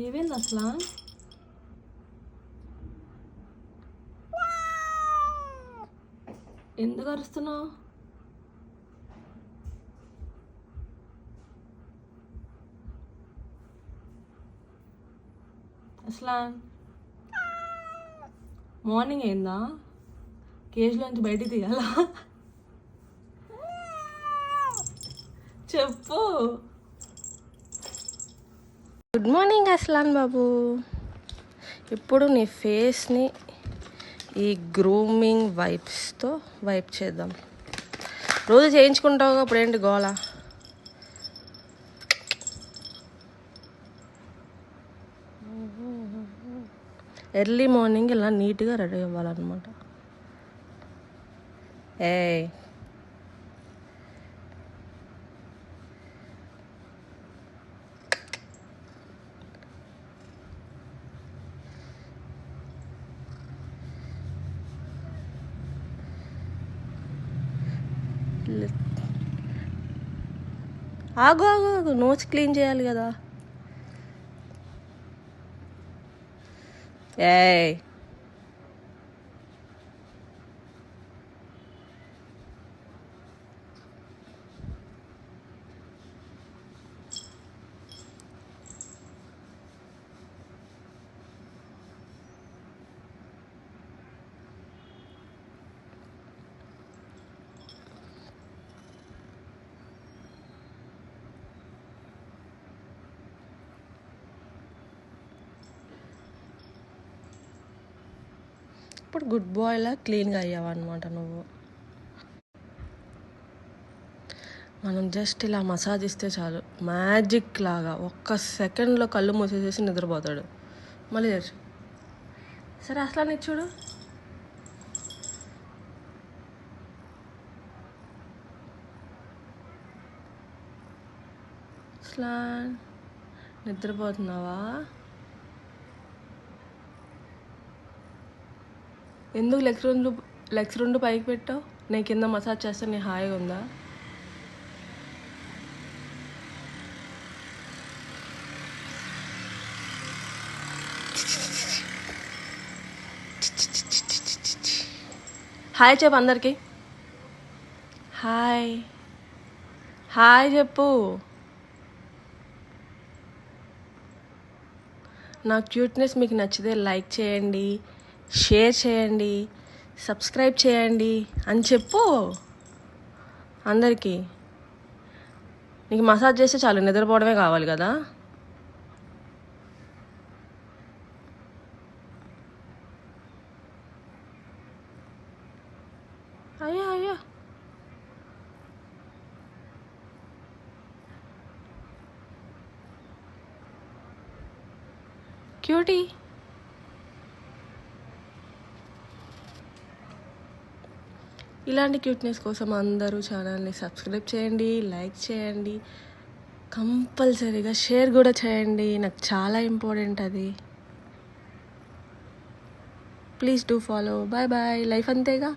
ఏమైంది అసలు? ఎందుకు అరుస్తున్నావు? అసలు మార్నింగ్ అయిందా? కేజీలోంచి బయటికి తీయాలా? చెప్పు. గుడ్ మార్నింగ్ అస్లాన్ బాబు. ఇప్పుడు నీ ఫేస్ని ఈ గ్రూమింగ్ వైప్స్తో వైప్ చేద్దాం. రోజు చేయించుకుంటావు, అప్పుడు ఏంటి గోళ? ఎర్లీ మార్నింగ్ ఇలా నీట్గా రెడీ అవ్వాలన్నమాట. ఏ ఆగు ఆగు ఆగు, నోట్స్ క్లీన్ చేయాలి కదా. ఏయ్ ఇప్పుడు గుడ్ బాయ్లా క్లీన్గా అయ్యావన్నమాట నువ్వు. మనం జస్ట్ ఇలా మసాజ్ ఇస్తే చాలు, మ్యాజిక్ లాగా ఒక్క సెకండ్లో కళ్ళు మూసేసేసి నిద్రపోతాడు. మళ్ళీ తెచ్చు. సరే అసలు నీకు చూడు. అసలు నిద్రపోతున్నావా? ఎందుకు లెగ్స్ రెండు పైకి పెట్టావు? నేను కింద మసాజ్ చేస్తే నీ హాయిగా ఉందా? హాయ్ చెప్పు అందరికి. హాయ్ హాయ్ చెప్పు. నా క్యూట్నెస్ మీకు నచ్చితే లైక్ చేయండి, షేర్ చేయండి, సబ్స్క్రైబ్ చేయండి అని చెప్పు అందరికీ. నీకు మసాజ్ చేస్తే చాలు, నిద్రపోవడమే కావాలి కదా. అయ్యా అయ్యా, క్యూటీ. ఇలాంటి క్యూట్నెస్ కోసం అందరూ ఛానల్ని సబ్స్క్రైబ్ చేయండి, లైక్ చేయండి, కంపల్సరీగా షేర్ కూడా చేయండి. నాకు చాలా ఇంపార్టెంట్ అది. Please do follow. Bye bye. Life అంతేగా.